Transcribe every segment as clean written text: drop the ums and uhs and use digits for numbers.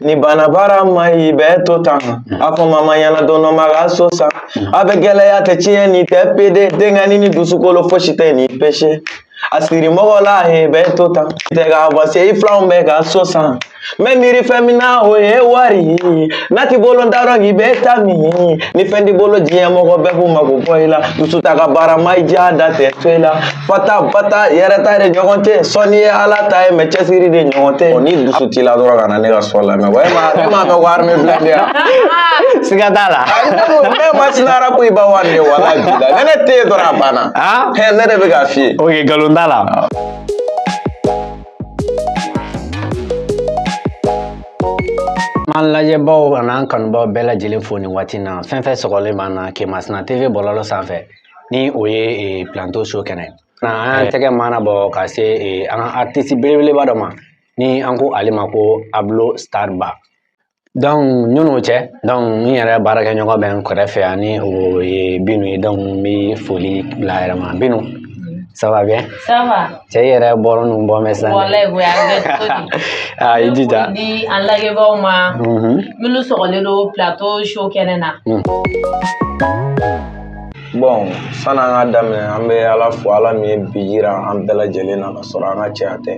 ni banabara ma i bɛ to tan a fɔ mama ɲɛna don dɔ ma ka so san a bɛ gɛlɛya tɛ tiɲɛ ni tɛ pede denkɛni ni dusukolo fosi tɛ ni pese a siri mɔgɔ la he bɛ to tan tɛ ka base i filanw bɛ ka so san mɛ miiri fɛn min na o ye wari n'a t'i bolo dɔrɔn k'i bɛ ta min ni fɛn t'i bolo diɲɛ mɔgɔ bɛɛ b'u mago bɔ i la dusu ta ka baara ma i ja da tɛ to i la fata bata yɛrɛ ta de ɲɔgɔn tɛ sɔnni ye ala ta ye mɛ cɛsiri de ɲɔgɔn tɛ ni dusu t'i la dɔrɔn ka na ne ka so lamɛn e m'a mɛn wari min filɛ nin ye siga t'a la ne ma sinara ko i ba wari de wala bi la ne te yen dɔrɔn a banna ne de bɛ k'a f'i ye ok nkalon t'a la an lajɛbaw an'an kanubaw bɛɛ lajɛlen fo nin waati na fɛn fɛn sɔgɔlen b'an na Kemasina TV bɔlɔlɔ sanfɛ ni o ye Plateau show kɛnɛ an tɛgɛ mana bɔ ka se an ka artiste belebeleba dɔ ma ni an ko ale ma ko Ablo Starba donc ɲin'o cɛ donc n yɛrɛ baarakɛɲɔgɔn bɛ n kɛrɛfɛ ani o ye Binu ye donc n bɛ foli bila a yɛrɛ ma Binu ça va bien? Ça va. Cɛ yɛrɛ bɔra nin bɔ mɛ sisan. Walayi o y'an kɛ cogo di? I jija. Di an lajɛbaaw ma. Minnu sɔgɔlen don Plateau show kɛnɛ na. Bon sani an ka daminɛ an bɛ Ala fo Ala min ye bi jira an bɛɛ lajɛlen na ka sɔrɔ an ka cɛya tɛ.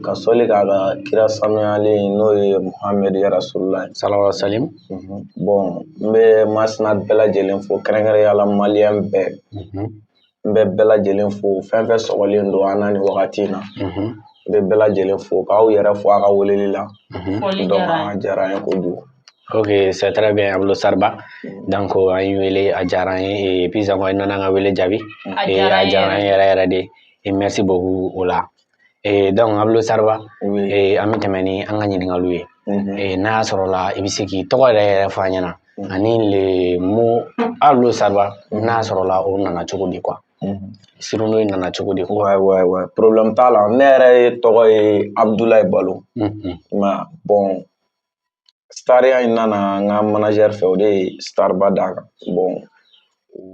Ka sɔli k'a ka kira sanuyalen n'o ye Muhamɛdi Rasululahi sallallahu alaihi wasallam. Bon n bɛ Masina bɛɛ lajɛlen fo kɛrɛnkɛrɛnnenya la maliyɛn bɛɛ. N bɛ bɛɛ lajɛlen fo fɛn fɛn sɔgɔlen don an na nin wagati in na n bɛ bɛɛ lajɛlen fo k'aw yɛrɛ fo a ka weleli la donc a diyara an ye kojugu. Ok, c'est très bien Ablo Starba donc an y'i wele a diyara an ye et puis encore i nana an ka wele jaabi a diyara an yɛrɛ yɛrɛ de et merci beaucoup o la donc Ablo Starba an bɛ tɛmɛ ni an ka ɲininkaliw ye n'a y'a sɔrɔ la i bɛ se k'i tɔgɔ yɛrɛ fɔ an ɲɛna ani le mot Ablo Starba n'a y'a sɔrɔ la o nana cogo di quoi. Surnom in nana cogo di quoi? Ouais, problème t'a la ne yɛrɛ tɔgɔ ye Abdulayi Balo bon stariya in nana n ka manager fɛ o de ye Starba d'a kan bon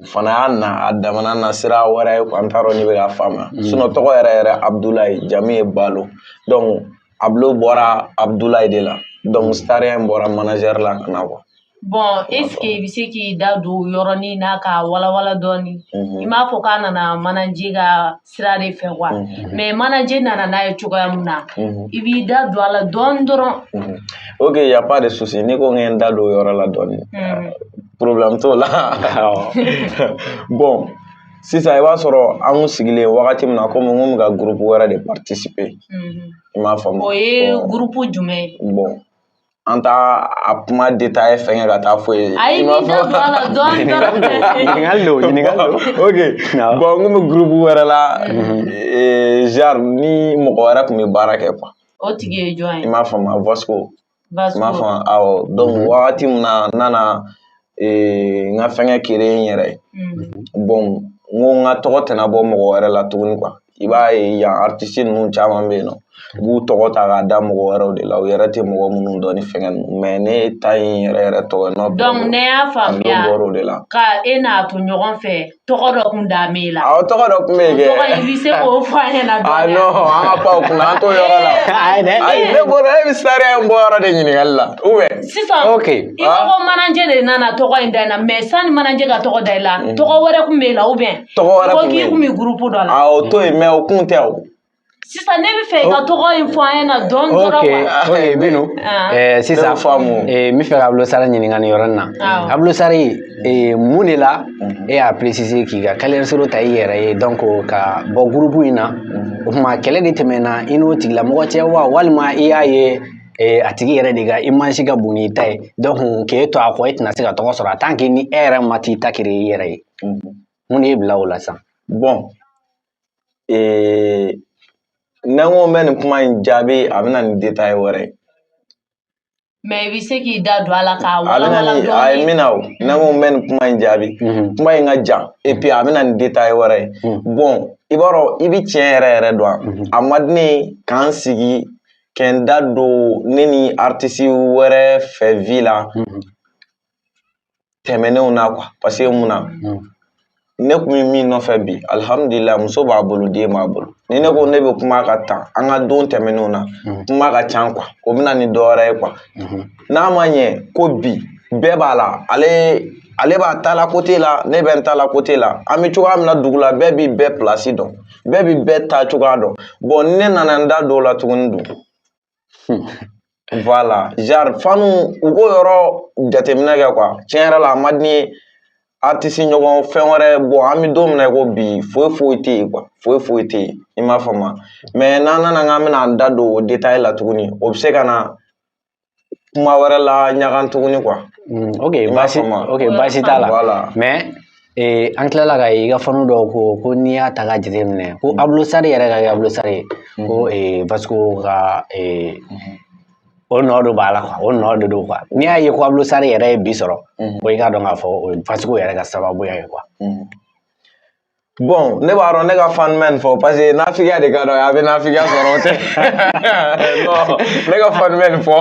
fana y'a na a damana na sira wɛrɛ ye an t'a dɔn n'i bɛ k'a faamuya sinon tɔgɔ yɛrɛ Abdulayi jamu ye Balo donc Ablo bɔra Abdulayi de la donc stariya in bɔra manager la ka na quoi. Bon, est-ce que i bɛ se k'i da don yɔrɔnin n'a ka walawala dɔɔni i m'a fɔ k'a nana manager ka sira de fɛ quoi mais manager nana n'a ye cogoya min na i b'i da don a la dɔɔni dɔrɔn. Ok, y a pas de souci ni ko n ye n da don o yɔrɔ la dɔɔni problème t'o la bon sisan i b'a sɔrɔ an kun sigilen wagati min na komi n kun bɛ ka groupe wɛrɛ de participer i m'a faamu. O ye groupe jumɛn ye? Bon an t'a a kuma détaillé fɛngɛ ka taa fɔ ye. Ayi n'i da don a la dɔɔni dɔrɔn. Ɲininkali don. Ok bon n kun bɛ groupe wɛrɛ la genre ni mɔgɔ wɛrɛ kun bɛ baara kɛ quoi. O tigi ye jɔn ye? I m'a faamu Vasco. I m'a faamu awɔ donc wagati min na n nana n ka fɛngɛ créer n yɛrɛ ye bon n ko n ka tɔgɔ tɛna bɔ mɔgɔ wɛrɛ la tuguni quoi. I b'a ye yan artiste ninnu caman bɛ yen nɔ u b'u tɔgɔ ta k'a da mɔgɔ wɛrɛw de la u yɛrɛ tɛ mɔgɔ minnu dɔn ni fɛngɛ ninnu mais ne ta ye n yɛrɛ tɔgɔ ye. Donc ne y'a faamuya ka e n'a to ɲɔgɔn fɛ tɔgɔ dɔ kun dalen b'e la. Awɔ tɔgɔ dɔ kun bɛ yen kɛ. Tɔgɔ in i bɛ se k'o fɔ an ɲɛna dɔɔni. Non an ka pan o kunna an t'o yɔrɔ la. Ayi ne bɔra e bɛ sariya in bɔ yɔrɔ de ɲininkali la ou bien. Sisan i ko ko manager de nana tɔgɔ in da i la mais sani manager ka tɔgɔ da i la tɔgɔ wɛrɛ kun b'e la ou bien. Tɔgɔ wɛrɛ kun bɛ yen. Ko k'i kun bɛ groupe dɔ la. Awɔ o to yen mais o kun tɛ o. Sisan ne bɛ fɛ i ka tɔgɔ in fɔ an ɲɛna dɔɔni dɔrɔn quoi. Ok Binu sisan n bɛ fɛ ka Ablo Star ɲininka nin yɔrɔ nin na Ablo Star mun de la e y'a préciser k'i ka carrière solo ta i yɛrɛ ye donc ka bɔ groupe in na o tuma kɛlɛ de tɛmɛna i n'o tigilamɔgɔ cɛ wa walima i y'a ye a tigi yɛrɛ de ka image ka bon n'i ta ye donc k'e to a kɔ e tɛna se ka tɔgɔ sɔrɔ en tant que ni e yɛrɛ ma t'i ta créer i yɛrɛ ye mun de y'i bila o la sisan. Bon ni n ko n bɛ nin kuma in jaabi a bɛ na nin détail wɛrɛ ye. Mais i bɛ se k'i da don a la k'a walawala dɔɔni. A ye min na o ni n ko n bɛ nin kuma in jaabi kuma in ka jan et puis a bɛ na nin détail wɛrɛ ye bon i b'a dɔn i bɛ tiɲɛ yɛrɛ dɔn a ma di ne ye k'an sigi kɛ n da don ne ni artiste wɛrɛ fɛ vie la tɛmɛnenw na quoi parce que mun na ne kun bɛ min nɔfɛ bi alhamdulillah muso b'a bolo den b'a bolo ni ne ko ne bɛ kuma ka tan an ka don tɛmɛnenw na kuma ka can quoi o bɛna ni dɔ wɛrɛ ye quoi n'a ma ɲɛ ko bi bɛɛ b'a la ale b'a ta la côté la ne bɛ n ta la côté la an bɛ cogoya min na dugu la bɛɛ b'i bɛɛ place dɔn bɛɛ b'i bɛɛ ta cogoya dɔn bon ne nana n da dɔw la tuguni dun voilà genre fanu u ko yɔrɔ jateminɛ kɛ quoi tiɲɛ yɛrɛ la a ma di n ye artiste ɲɔgɔn fɛn wɛrɛ bon an bɛ don min na ko bi foyi tɛ yen quoi foyi tɛ yen i m'a faamu mais n'an nana k'an bɛna an da don o détail la tuguni o bɛ se ka na kuma wɛrɛ la ɲagan tuguni quoi. Ok baasi t'a la voilà. mais an tilala ka i ka fanu dɔw ko n'i y'a ta ka jateminɛ ko Ablo Sari yɛrɛ ka kɛ Ablo Sari ko Vasco ka o nɔ dɔ b'a la quoi o nɔ de don quoi n'i y'a ye ko Ablo Sari yɛrɛ ye bi sɔrɔ ko i k'a dɔn k'a fɔ o ye Vasco yɛrɛ ka sababuya ye quoi. Bon ne b'a dɔn ne ka fan mɛn fɔ parce que nafigiya de ka dɔn a bɛ nafigiya sɔrɔ o tɛ non ne ka fan mɛn fɔ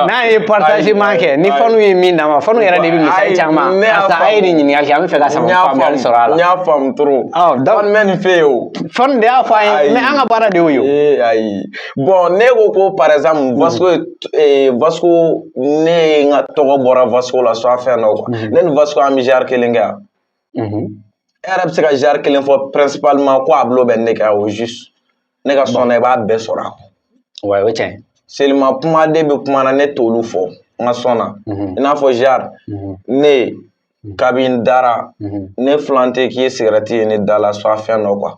n'a ye partagement kɛ ni fanu ye min d'a ma fanu yɛrɛ de bɛ misali caman asa a ye nin ɲininkali kɛ an bɛ fɛ ka faamuyali sɔrɔ a la. n y'a faamu trop fan mɛn fɛ yen o fanu de y'a fɔ an ye mais an ka baara de y'o ye ayi bon ne ko par exemple Vasco ne ye n ka tɔgɔ bɔra Vasco la soit fɛn dɔ quoi ne ni Vasco an bɛ genre kelen kɛ yan e yɛrɛ bɛ se ka genre kelen fɔ principalement ko Ablo bɛ ne kɛ au juste ne ka sɔn na i b'a bɛɛ sɔrɔ a kɔ ouais o ye tiɲɛ seulement kumaden bɛ kuma na ne t'olu fɔ n ka sɔn na i n'a fɔ genre ne kabi n dara ne filan tɛ k'i ye cigarette ye ne da la soit fɛn dɔ quoi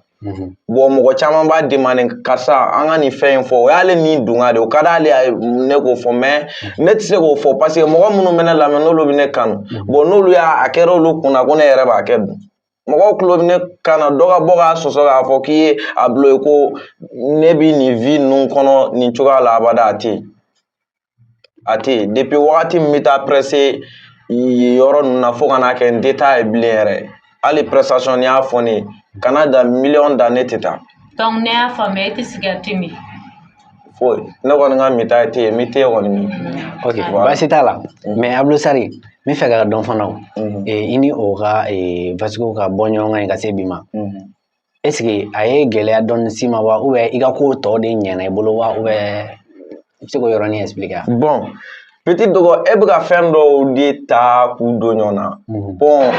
bon mɔgɔ caman b'a demander karisa an ka nin fɛn in fɔ o y'ale ni dunga de o ka d'ale ne k'o fɔ mais ne tɛ se k'o fɔ parce que mɔgɔ minnu bɛ ne lamɛn n'olu bɛ ne kanu bon n'olu y'a kɛra olu kunna ko ne yɛrɛ b'a kɛ dun mɔgɔw tulo bɛ ne kan na dɔ ka bɔ k'a sɔsɔ k'a fɔ k'i ye Ablo ye ko ne bɛ nin vie ninnu kɔnɔ nin cogoya la abada a tɛ yen depuis wagati min bɛ taa presse yɔrɔ ninnu na fo ka n'a kɛ n tɛ taa ye bilen yɛrɛ hali prestation n'i y'a fɔ ne ye kana da million da ne tɛ taa. donc ne y'a faamuya e tɛ cigarette min. foyi ne kɔni ka mita tɛ yen mi tɛ kɔni min. ok baasi t'a la mais Ablo Sari n bɛ fɛ ka dɔn fana i ni o ka Vasco ka bɔ ɲɔgɔn kan ye ka se bi ma est ce que a ye gɛlɛya dɔɔni s'i ma wa ou bien i ka ko tɔ de ɲɛna i bolo wa ou bien i bɛ se k'o yɔrɔnin expliquer yan. bon petit dɔgɔ e bɛ ka fɛn dɔw de ta k'u don ɲɔgɔn na bon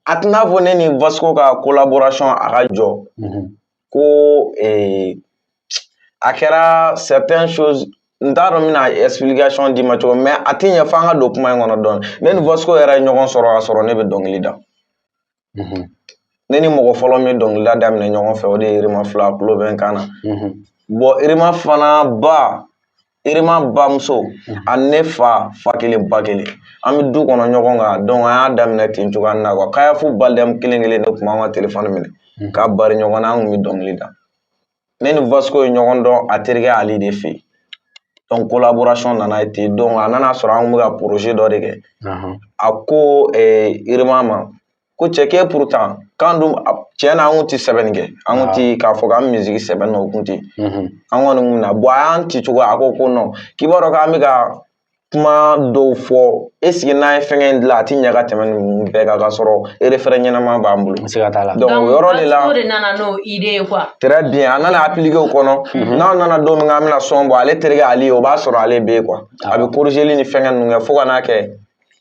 a tɛna fɔ ne ni Vasco ka collaboration a ka jɔ ko a kɛra certaines choses n t'a dɔn n bɛna explication d'i ma cogo mais a tɛ ɲɛ f'an ka don kuma in kɔnɔ dɔɔni ne ni Vasco yɛrɛ ye ɲɔgɔn sɔrɔ k'a sɔrɔ ne bɛ dɔnkili da ne ni mɔgɔ fɔlɔ min ye dɔnkilida daminɛ ɲɔgɔn fɛ o de ye Irima Fula tulo bɛ n kan na bon Irima fana Irima bamuso ani ne fa kelen ba kelen an bɛ du kɔnɔ ɲɔgɔn kan donc an y'a daminɛ ten cogoya min na quoi Kayafu Baldem kelen ne tun b'an ka téléphone minɛ k'a bari ɲɔgɔn na an tun bɛ dɔnkili da ne ni Vasco ye ɲɔgɔn dɔn a terikɛ Ali de fɛ yen donc collaboration nana ten donc a nana sɔrɔ an tun bɛ ka projet dɔ de kɛ a ko Irima ma ko cɛ k'e pourtant k'an dun tiɲɛ na an tun tɛ sɛbɛnni kɛ an tun tɛ k'a fɔ k'an musique sɛbɛn na o tun tɛ an kɔni kun na bon a y'an ci cogo a ko non k'i b'a dɔn k'an bɛ ka kuma dɔw fɔ est ce que n'an ye fɛngɛ in dilan a tɛ ɲɛ ka tɛmɛ nin bɛɛ kan k'a sɔrɔ référent ɲɛnama b'an bolo donc o yɔrɔ de la Vasco de nana n'o idée ye quoi très bien a nana appliquer o kɔnɔ n'aw nana don min k'an bɛna son bɔ ale terikɛ Ali o b'a sɔrɔ ale bɛ yen quoi a bɛ corrigeli ni fɛngɛ ninnu kɛ fo ka n'a kɛ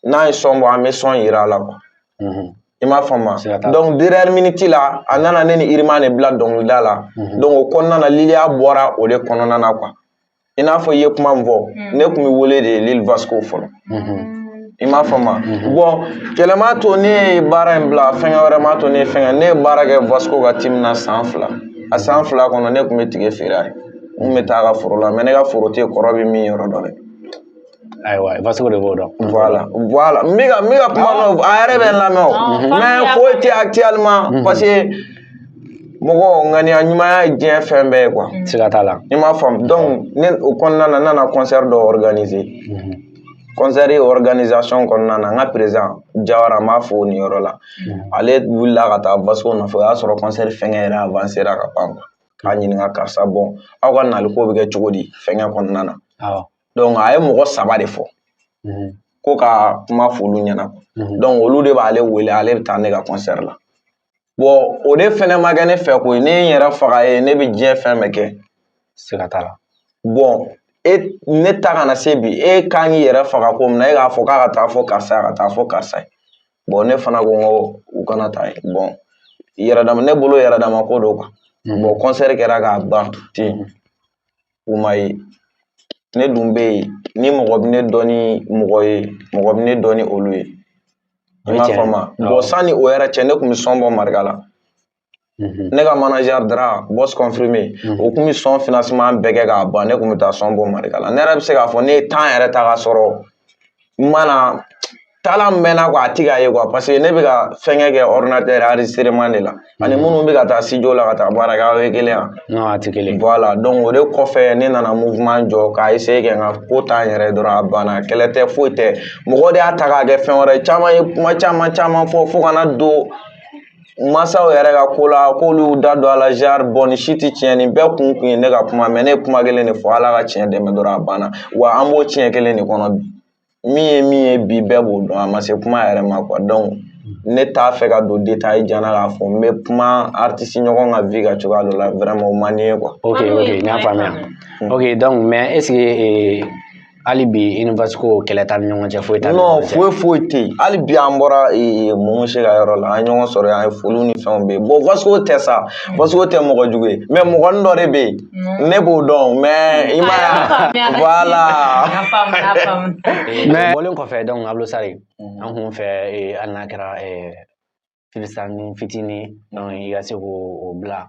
n'an ye son bɔ an bɛ son yira a la quoi i m'a faamu donc dernière minute la a nana ne ni Irima de bila dɔnkilida la donc o kɔnɔna na Liliya bɔra o de kɔnɔna na quoi i n'a fɔ i ye kuma min fɔ ne tun bɛ wele de Lil Vasco fɔlɔ i m'a faamu bon kɛlɛ to ne ye baara in bila fɛngɛ wɛrɛ m'a to ne ye fɛngɛ ne ye baara kɛ Vasco ka team na san 2 a san 2 kɔnɔ ne tun bɛ tige feere a ye n tun bɛ taa a ka foro la mais ne ka foro tɛ kɔrɔ bɛ min yɔrɔ dɔ dɛ ayiwa Vasco de b'o dɔn voilà n bɛ ka kuma n'o a yɛrɛ bɛ n lamɛn o mais foyi tɛ actuellement parce que mɔgɔ ŋaniya ɲumanya ye diɲɛ fɛn bɛɛ ye quoi siga t'a la i m'a faamu donc ne o kɔnɔna na n nana concert dɔ organiser concert organisation kɔnɔna na n ka président Jawara n b'a fɔ nin yɔrɔ la ale wulila ka taa Vasco nɔfɛ o y'a sɔrɔ concert fɛngɛ yɛrɛ avancé ra ka ban k'a ɲininka karisa bon aw ka nali ko bɛ kɛ cogo di fɛngɛ kɔnɔna na donc a ye mɔgɔ 3 de fɔ ko ka kuma f'olu ɲɛna donc olu de b'ale wele ale bɛ taa ne ka concert la Bon o de fɛnɛ ma kɛ ne fɛ ko ne n yɛrɛ faga ye ne bɛ diɲɛ fɛn bɛɛ kɛ siga t'a la bon ne ta kana se bi e kan k'i yɛrɛ faga ko min na e k'a fɔ k'a ka taa fɔ karisa ka taa fɔ karisa ye bon ne fana ko n ko u kana taa ye bon yɛrɛdama ne bolo yɛrɛdama ko don quoi bon concert kɛra k'a ban ten u ma ye ne dun bɛ yen ni mɔgɔ bɛ ne dɔn ni mɔgɔ ye mɔgɔ bɛ ne dɔn ni olu ye i m'a faamu bon sanni o yɛrɛ cɛ ne tun bɛ sɔn bɔ marika la ne ka manager Dara boss confirmé o tun bɛ sɔn financement bɛɛ kɛ k'a ban ne tun bɛ taa sɔn bɔ marika la ne yɛrɛ bɛ se k'a fɔ ne ye temps yɛrɛ ta ka sɔrɔ n mana tala min bɛ n na quoi a tɛ k'a ye quoi parce que ne bɛ ka fɛnkɛ kɛ ordinateur enregistrement de la ani minnu bɛ ka taa studio la ka taa baara kɛ aw ye kelen ya non a tɛ kelen voilà donc o de kɔfɛ ne nana mouvement jɔ k'a essayer kɛ n ka ko ta n yɛrɛ dɔrɔn a banna kɛlɛ tɛ foyi tɛ mɔgɔ de y'a ta k'a kɛ fɛn wɛrɛ caman ye kuma caman fɔ fo kana don masaw yɛrɛ ka ko la k'olu da don a la genre bon nin si tɛ tiɲɛ nin bɛɛ kun ye ne ka kuma mais ne ye kuma kelen de fɔ Ala ka tiɲɛ dɛmɛ dɔrɔn a banna wa an b'o tiɲɛ kelen de kɔnɔ bi min ye bi bɛɛ b'o dɔn a ma se kuma yɛrɛ ma quoi donc ne t'a fɛ ka don détail jan na k'a fɔ n bɛ kuma artiste ɲɔgɔn ka vie ka cogoya dɔ la vraiment o man di n ye quoi. ok n y'a faamuya ok donc mais est ce que hali bi Universe ko kɛlɛ t'an ni ɲɔgɔn cɛ foyi t'an ni ɲɔgɔn cɛ non foyi tɛ yen hali bi an bɔra Momo ka yɔrɔ la an ye ɲɔgɔn sɔrɔ an ye foliw ni fɛnw bɛ yen bon Vasco tɛ sa Vasco tɛ mɔgɔ jugu ye mais mɔgɔnin dɔ de bɛ yen ne b'o dɔn mais i ma voilà mais bɔlen kɔfɛ donc Abdou Sari an kun fɛ hali n'a kɛra freestyle fitinin donc i ka se k'o bila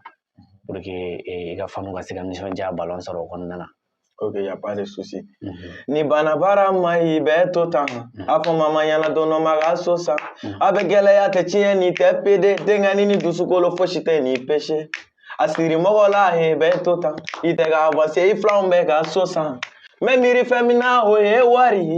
pour que i ka fanu ka se ka nisɔndiya ballon sɔrɔ o kɔnɔna na. Ok, y a pas de souci. Ni bana bara ma i bɛ to tan a fɔ mama ɲɛna don dɔ ma ka so san a bɛ gɛlɛya tɛ tiɲɛ ni tɛ pede denkɛni ni dusukolo fosi tɛ ni péché a siri mɔgɔ la he bɛ to tan i tɛ ka avance i filanw bɛ ka so san mɛ miiri fɛn min na o ye wari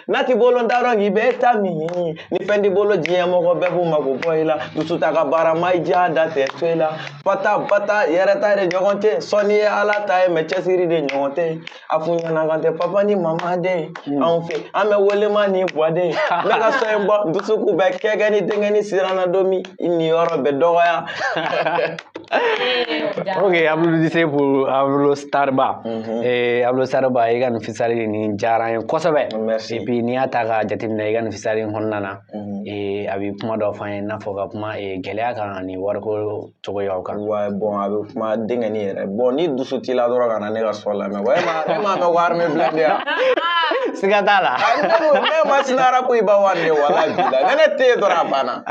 n'a t'i bolo n t'a dɔn k'i bɛ ta min ni fɛn t'i bolo diɲɛ mɔgɔ bɛɛ b'u mago bɔ i la dusu ta ka baara ma i ja da tɛ to i la bata yɛrɛ ta de ɲɔgɔn tɛ sɔnni ye ala ta ye mɛ cɛsiri de ɲɔgɔn tɛ a f'u ɲɛna kan tɛ papa ni mama den anw fɛ an bɛ welema ni buwaden ne ka so in bɔ dusuku bɛ kɛkɛ ni denkɛni siranna don min nin yɔrɔ bɛ dɔgɔya. ok applaudissez pour Abdou Starba Abdou Starba i ka nin fisali nin diyara n ye kosɛbɛ merci et puis n'i y'a ta ka jateminɛ i ka nin fisali in kɔnɔna na a bɛ kuma dɔ f'an ye i n'a fɔ ka kuma gɛlɛya kan ani wariko cogoyaw kan. ouais bon a bɛ kuma denkɛni yɛrɛ bon ni dusu t'i la dɔrɔn ka na ne ka so lamɛn e m'a mɛn ko armée blindée yan siga t'a la ne ma sinara ko i b'a wari de wala bi la ne tɛ yen dɔrɔn a banna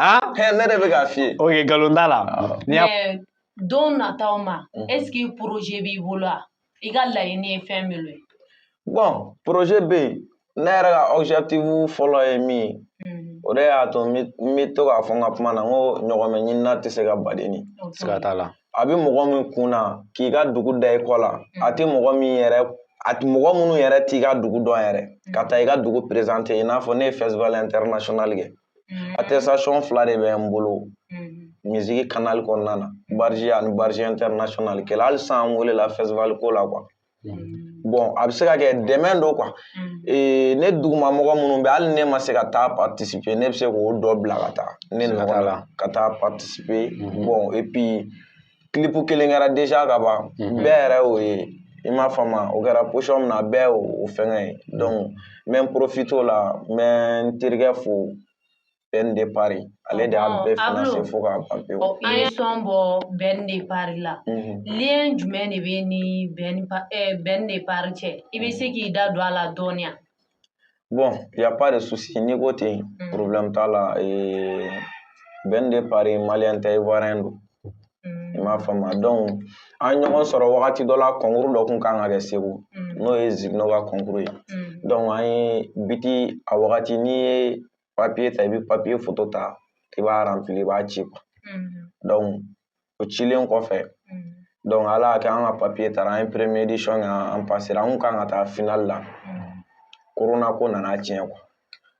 ne de bɛ k'a f'i ye. ok nkalon t'a la. mais don nataw ma est ce que projet b'i bolo wa i ka laɲini ye fɛn min ye. bon projet bɛ yen ne yɛrɛ ka objectif fɔlɔ ye min ye o de y'a to n bɛ to k'a fɔ n ka kuma na n ko ɲɔgɔnmɛ ɲinina tɛ se ka badeni. siga t'a la. a bɛ mɔgɔ min kun na k'i ka dugu da i kɔ la a tɛ mɔgɔ minnu yɛrɛ t'i ka dugu dɔn yɛrɛ ka taa i ka dugu présenter i n'a fɔ ne ye festival international kɛ attestation 2 de bɛ n bolo musique canal kɔnɔna na Barji ani Barji international kɛla hali sisan an welela festival ko la quoi bon a bɛ se ka kɛ dɛmɛ don quoi ne duguma mɔgɔ minnu bɛ hali ne ma se ka taa participer ne bɛ se k'o dɔ bila ka taa ne nɔgɔ la ka taa participer bon et puis clip kelen kɛra déjà ka ban bɛɛ yɛrɛ y'o ye i m'a faamu o kɛra position min na bɛɛ y'o fɛngɛ ye donc n bɛ n profiter o la n bɛ n terikɛ fo Ben de Paris ale de y'a bɛɛ financer fo k'a ban pewu. an ye sɔn bɔ Ben de Paris la lien jumɛn de bɛ ni Ben de Paris cɛ i bɛ se k'i da don a la dɔɔni ya. bon y a pas de souci n'i ko ten problème t'a la Ben de Paris malien tɛ ivoirien don i m'a faamu donc an ɲɔgɔn sɔrɔ wagati dɔ la concours dɔ tun kan ka kɛ Segu n'o ye Zigno ka concours ye donc an ye biti a wagati n'i ye papier ta i bɛ papier photo ta i b'a remplir i b'a ci quoi donc o cilen kɔfɛ donc ala y'a kɛ an ka papier taara an ye première édition kɛ an passera an kun kan ka taa finale la corona ko nana tiɲɛ quoi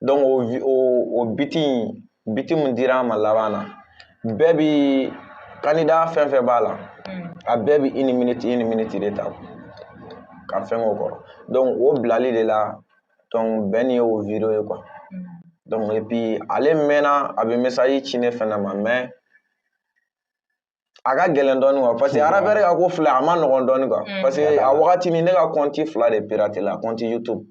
donc o biti min dira an ma laban na bɛɛ bi candidat fɛn fɛn b'a la a bɛɛ bi une minute de ta ka fɛn o kɔrɔ donc o bilali de la donc Ben ye o vidéo ye quoi donc et puis ale mɛnna a bɛ message ci ne fana ma mais a ka gɛlɛn dɔɔni quoi parce que arabɛrɛ ka ko filɛ a ma nɔgɔn dɔɔni quoi parce que a wagati ni ne ka compte 2 de pirate la compte YouTube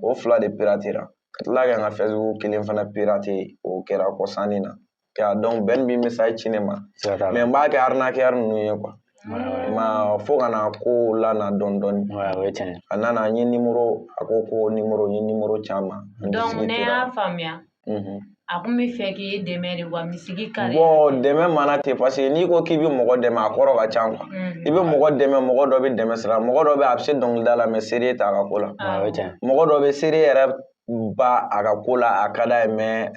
o 2 de pirate ra ka tila kɛ n ka Facebook 1 fana pirate o kɛra kɔsanni na donc Ben bi message ci ne ma mais n b'a kɛ arnaqueur ninnu ye quoi ma fo ka na ko lana dɔɔni dɔɔni a nana n ye numéro a ko numéro n ye numéro caman donc ne y'a faamuya a kun bɛ fɛ k'i dɛmɛ de wa misigi kari bon dɛmɛ mana ten parce que n'i ko k'i bɛ mɔgɔ dɛmɛ a kɔrɔ ka ca quoi i bɛ mɔgɔ dɛmɛ mɔgɔ dɔ bɛ dɛmɛ sira mɔgɔ dɔ bɛ a bɛ se dɔnkilida la mais seere t'a ka ko la mɔgɔ dɔ bɛ seere yɛrɛ ba a ka ko la a ka d'a ye mais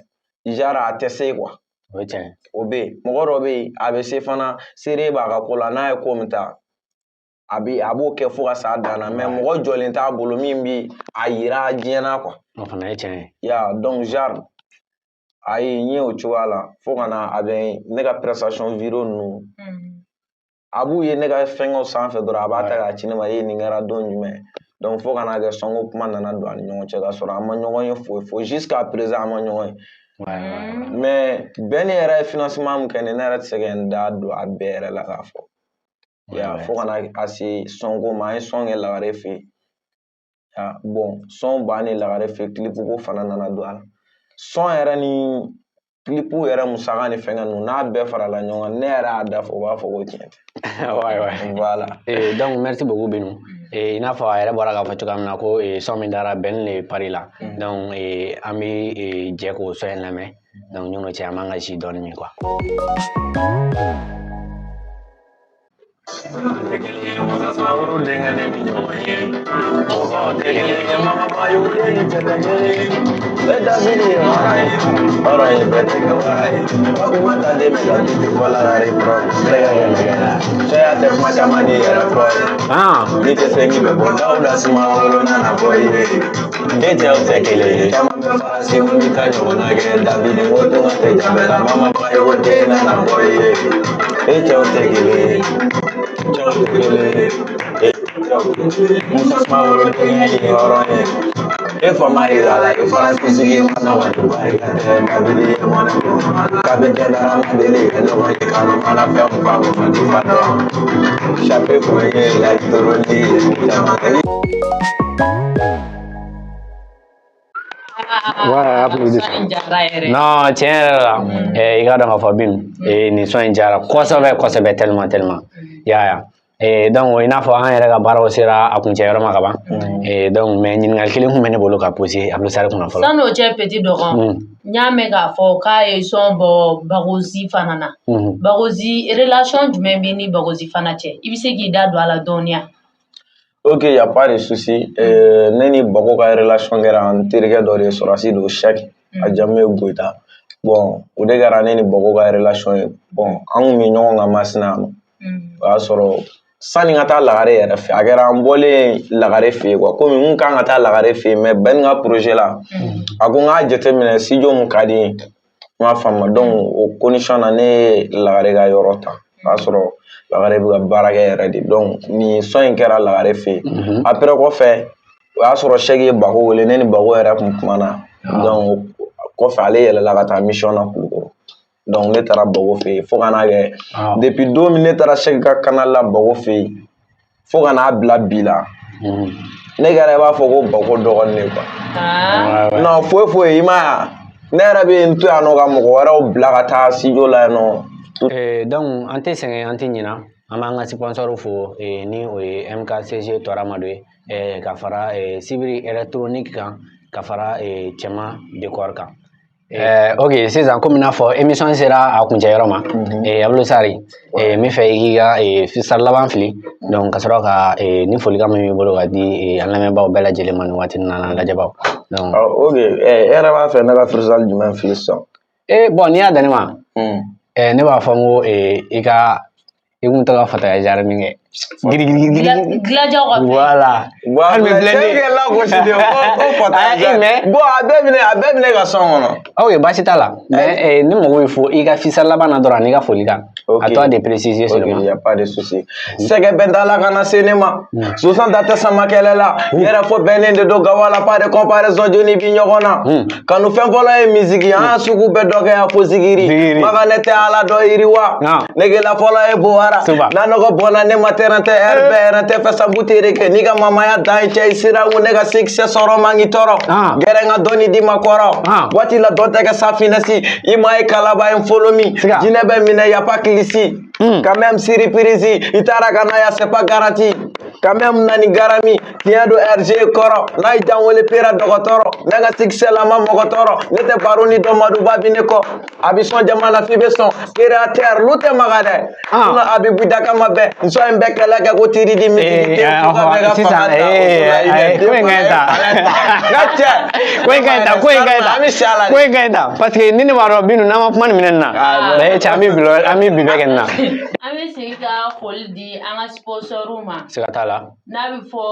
genre a tɛ se quoi o bɛ yen mɔgɔ dɔ bɛ yen a bɛ se fana seere b'a ka ko la n'a ye ko min ta a b'o kɛ fo ka s'a dan na mais mɔgɔ jɔlen t'a bolo min bi a yira diɲɛ na quoi o fana ye tiɲɛ ye ya donc genre ayi n ye o cogoya la fo ka na a bɛ ne ka prestation vidéo ninnu a b'u ye ne ka fɛngɛw sanfɛ dɔrɔn a b'a ta k'a ci ne ma nin kɛra don jumɛn donc fo ka na kɛ sɔnko kuma nana don ani ɲɔgɔn cɛ ka sɔrɔ an ma ɲɔgɔn ye foyi jusqu'à présent an ma ɲɔgɔn ye mais Ben yɛrɛ ye financement min kɛ ne yɛrɛ tɛ se ka n da don a bɛɛ yɛrɛ la k'a fɔ fo ka na a se sɔnko ma an ye sɔn kɛ Lagare fɛ yen bon sɔn bannen Lagare fɛ clip ko fana nana don a la sɔn yɛrɛ ni clip yɛrɛ musaka ni fɛngɛ ninnu n'a bɛɛ farala ɲɔgɔn kan ne yɛrɛ y'a da fɔ u b'a fɔ ko tiɲɛ tɛ voilà donc merci beaucoup Binu i n'a fɔ a yɛrɛ bɔra k'a fɔ cogoya min na ko sɔn min dara Ben le Paris la donc an bɛ jɛ k'o sɔn in lamɛn donc ɲɔgɔn cɛ an man ka si dɔɔni min quoi non tiɲɛ yɛrɛ la i ka dɔn k'a fɔ Binu nin sɔn in diyara kosɛbɛ tellement ya donc i n'a fɔ an yɛrɛ ka baaraw sera a kuncɛ yɔrɔ ma ka ban donc mais ɲininkali kelen tun bɛ ne bolo ka poser Abdusare kunna fɔlɔ san'o cɛ petit dɔgɔ n y'a mɛn k'a fɔ k'a ye sɔn bɔ Bagozi fana na Bagozi relation jumɛn b'i ni Bagozi fana cɛ i bɛ se k'i da don a la dɔɔniya ok y a pas de souci ne ni Bago ka relation kɛra n terikɛ dɔ de ye Sorasi don Cheick a jamu ye Goyita bon o de kɛra ne ni Bago ka relation ye bon an kun bɛ ɲɔgɔn ka masina yan nɔ o y'a sɔrɔ sani ka taa Lagare yɛrɛ fɛ a kɛra an bɔlen Lagare fɛ yen quoi komi n kan ka taa Lagare fɛ yen mais Ben ka projet la a ko n k'a jateminɛ studio mun ka di n ye n m'a faamu donc o condition na ne ye Lagare ka yɔrɔ ta o y'a sɔrɔ Lagare bɛ ka baara kɛ yɛrɛ de donc nin sɔn in kɛra Lagare fɛ yen après kɔfɛ o y'a sɔrɔ Cheick ye Bago wele ne ni Bago yɛrɛ kun kumana donc kɔfɛ ale yɛlɛla ka taa mission na Kulukɔrɔ donc ne taara Bago fɛ yen fo ka n'a kɛ depuis don min ne taara Cheick ka canal la Bago fɛ yen fo ka n'a bila bi la ne kɛra i b'a fɔ ko Bago dɔgɔnin de quoi non foyi i ma ye ne yɛrɛ bɛ n to yan nɔ ka mɔgɔ wɛrɛw bila ka taa studio la yan nɔ donc an tɛ sɛgɛn an tɛ ɲina an b'an ka sponsor fo ni o ye MKCG Toramado ye ka fara Sibiri électronique kan ka fara Cɛma décor kan ok sisan komi n'a fɔ émission sera a kuncɛ yɔrɔ ma Abdusare n bɛ fɛ i k'i ka sara laban fili donc ka sɔrɔ ka ni folikan min b'i bolo ka di an lamɛnbaaw bɛɛ lajɛlen ma nin waati in na n'an lajɛbaaw donc ok e yɛrɛ b'a fɛ ne ka freestyle jumɛn fili sisan bon n'i y'a dan ne ma ne b'a fɔ n ko i kun tɛ ka fataya jari min kɛ Glaja wa voilà la gosi de ko mais bon a bɛɛ minɛ ka sɔn kɔnɔ ok basi t'a la mais ni mɔgɔ bɛ fo i ka fisa laban na dɔrɔn ani ka foli kan à toi de préciser seulement il y a pas de souci sɛgɛ bɛn t'a la ka na se ne ma Susan ta tɛ sama kɛlɛ la yɛrɛ fɔ bɛnnen de don gawala pas de comparaison joni bi ɲɔgɔn na kanu fɛn fɔlɔ ye musique an sugu bɛɛ dɔ kɛ a fo zigiri maka ne tɛ ala dɔ yiriwa negela fɔlɔ ye bowara n'a nɔgɔ bɔnna ne ma terrain tɛ heure bɛɛ yɛrɛ tɛ fɛ sabu tere kɛ n'i ka mamaya dan ye cɛ i sira n ne ka succès sɔrɔ man k'i tɔɔrɔ gɛrɛ n ka dɔnni di ma kɔrɔ waati la dɔ tɛ kɛ sa finesse i ma ye kalaba ye follow me jinɛ bɛ minɛ y a pas kilisi quand même surprise i taara ka na ya c'est pas garanti quand même nani garami tiɲɛ don RG kɔrɔ n'a ye jan wele pera dɔgɔtɔrɔ ne ka succès la ma mɔgɔ tɔɔrɔ ne tɛ baro ni dɔnbaduba bi ne kɔ a bi sɔn jama la f'i bɛ sɔn créateur lu tɛ maga dɛ sinon a bi buda kama bɛɛ muso in bɛ kɛlɛ kɛ ko tiri di misiki sisan ko in ka ɲi ta ko in ka ɲi ta ko in ka ɲi ta parce que ni ne b'a dɔn Binu n'an ma kuma nin minɛ nin na an bɛ bi bɛɛ kɛ nin na an bɛ segin ka foli di an ka sponsorw ma siga t'a la n'a bɛ fɔ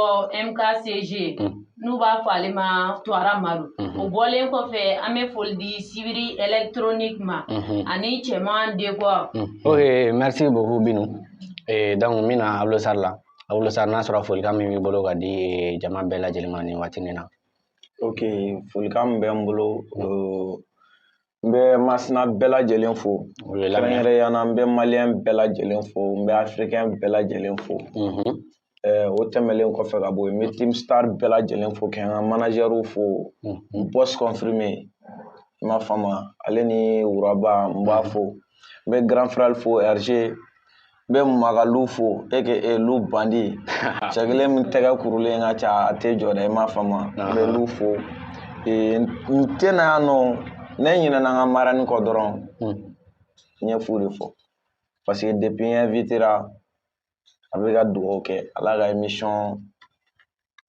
MKCG n'u b'a fɔ ale ma Tuara Madu o bɔlen kɔfɛ an bɛ foli di Sibiri électronique ma ani cɛman Dekɔ ok merci beaucoup Binu donc n bɛna Abulosar la Abulosar n'a sɔrɔ folikan min b'i bolo ka di jama bɛɛ lajɛlen ma nin waati nin na ok folikan min bɛ n bolo n bɛ Masina bɛɛ lajɛlen fo kɛrɛnkɛrɛnnenya la n bɛ maliyɛn bɛɛ lajɛlen fo n bɛ africain bɛɛ lajɛlen fo o tɛmɛlen kɔfɛ ka bɔ yen n bɛ Team Star bɛɛ lajɛlen fo k'an ka managerw fo boss confirmé i m'a faamu ale ni Wuraba n b'a fo n bɛ grand frère fo RG n bɛ Magalu fo aka Lu Bandi cɛ kelen min tɛgɛ kurulen ka ca a tɛ jɔ dɛ i m'a faamu n bɛ Lu fo n tɛ na yan nɔ ne ɲinɛna n ka marani kɔ dɔrɔn n ye fu de fɔ parce que depuis n invitera a bɛ ka dugawu kɛ ala ka émission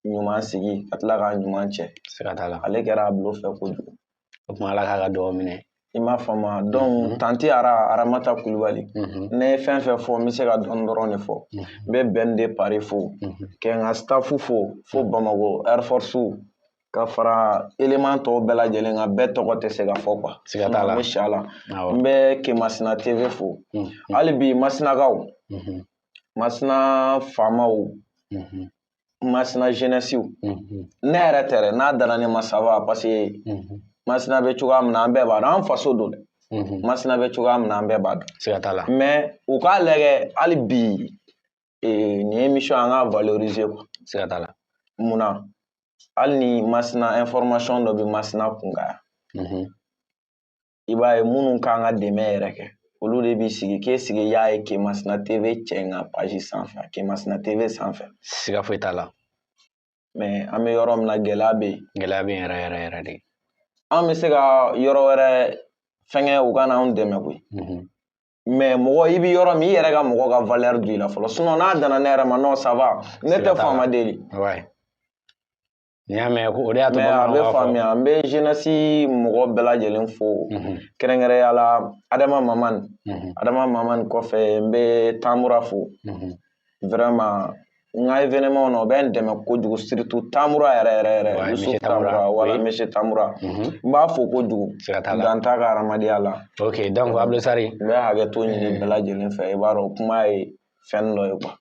ɲuman sigi ka tila ka ɲuman cɛ siga t'a la ale kɛra a bilo fɛ kojugu o tuma ala k'a ka dugawu minɛ i m'a faamu donc tanti Aramata Kulibali ne ye fɛn fɛn fɔ n bɛ se ka dɔɔni dɔrɔn de fɔ n bɛ Ben de Paris fo kɛ n ka staff fo Bamako Air Force ka fara élément tɔw bɛɛ lajɛlen kan bɛɛ tɔgɔ tɛ se ka fɔ quoi siga t'a la n bɛ si a la n bɛ Kemasina TV fo hali bi Masinakaw Masina faamaw Masina jeunesse ne yɛrɛ tɛ dɛ n'a dara ne ma ça va parce que Masina bɛ cogoya min na an bɛɛ b'a dɔn an faso don dɛ Masina bɛ cogoya min na an bɛɛ b'a dɔn siga t'a la mais u k'a lajɛ hali bi nin émission an k'a valoriser quoi siga t'a la munna hali ni Masina information dɔ bɛ Masina kunkan yan i b'a ye minnu kan ka dɛmɛ yɛrɛ kɛ olu de b'i sigi k'e sigi y'a ye Kemasina TV cɛ n ka page sanfɛ Kemasina TV sanfɛ siga foyi t'a la mais an bɛ yɔrɔ min na gɛlɛya bɛ yen gɛlɛya bɛ yen yɛrɛ de an bɛ se ka yɔrɔ wɛrɛ fɛngɛ u ka n'anw dɛmɛ koyi mais mɔgɔ i bɛ yɔrɔ min i yɛrɛ ka mɔgɔ ka valeur don i la fɔlɔ sinon n'a danna ne yɛrɛ ma non ça va ne tɛ faama deli n'i y'a mɛn o de y'a to mais a bɛ faamuya n bɛ jeunesse mɔgɔ bɛɛ lajɛlen fo kɛrɛnkɛrɛnya la Adama Mamani kɔfɛ n bɛ Tamura fo vraiment n ka événement na o bɛ n dɛmɛ kojugu surtout Tamura yɛrɛ Yusuf Tamura wala monsieur Tamura n b'a fo kojugu dan t'a ka hadamadenya la ok donc Abulosari n bɛ hakɛto ɲini bɛɛ lajɛlen fɛ i b'a dɔn kuma ye fɛn dɔ ye quoi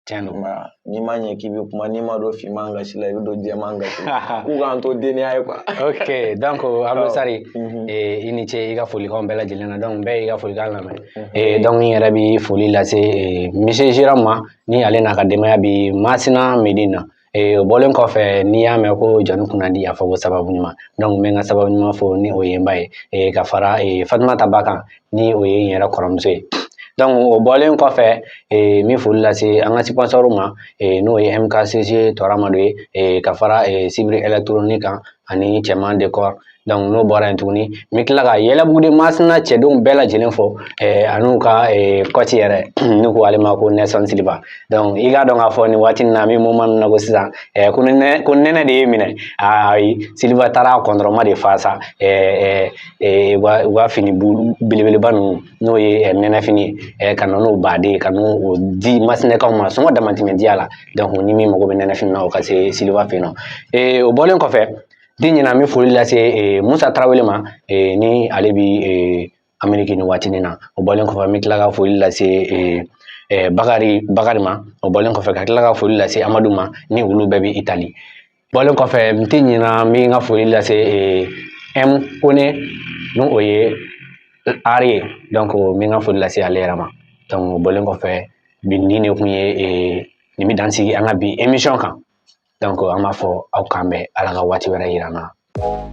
tiɲɛ don n'i ma ɲɛ k'i bɛ kuma n'i ma don finman gasi la i bɛ don jɛman gasi la k'u k'an to deniya ye quoi ok donc Abulosari i ni ce i ka folikanw bɛɛ lajɛlen na donc bɛɛ y'i ka folikan lamɛn donc n yɛrɛ bɛ foli lase monsieur Jiram ma ni ale n'a ka denbaya bɛ Masina Medine na o bɔlen kɔfɛ n'i y'a mɛn ko jɔnni kunna di a fɔ ko sababu ɲuman donc n bɛ n ka sababu ɲuman fɔ ni o ye n ba ye ka fara Fatumata ba kan ni o ye n yɛrɛ kɔrɔmuso ye donc o bɔlen kɔfɛ n bɛ foli lase an ka sponsor ma n'o ye MKCG Tuara Madu ye ka fara Sibiri électronique kan ani cɛman décor donc n'o bɔra yen tuguni n bɛ tila ka Yɛlɛbugu Masina cɛdenw bɛɛ lajɛlen fɔ an'u ka coach yɛrɛ n'u ko ale ma ko Nelson Silva donc i k'a dɔn k'a fɔ nin waati in na min moment na ko sisan ko nɛnɛ de ye minɛ ayi Silva taara kɔndɔrɔma de fa sa u ka fini belebeleba ninnu n'o ye nɛnɛ fini ye ka na n'o baden ka n'o di Masinɛkaw ma sɔngɔ damatɛmɛ diya la donc ni min mago bɛ nɛnɛ fini na o ka se Silva fɛ yen nɔ o bɔlen kɔfɛ den ɲinan an bɛ foli lase Musa Tarawele ma ni ale bi Amérique ni waati nin na o bɔlen kɔfɛ an bɛ tila ka foli lase Bakari ma o bɔlen kɔfɛ ka tila ka foli lase Amadu ma ni olu bɛɛ bɛ Itali bɔlen kɔfɛ n tɛ ɲinan n bɛ n ka foli lase M Kone ni o ye Ari ye donc n bɛ n ka foli lase ale yɛrɛ ma donc o bɔlen kɔfɛ bi nin de kun ye nin bɛ dan sigi an ka bi émission kan donc an b'a fɔ aw k'an bɛn Ala ka waati wɛrɛ yira an na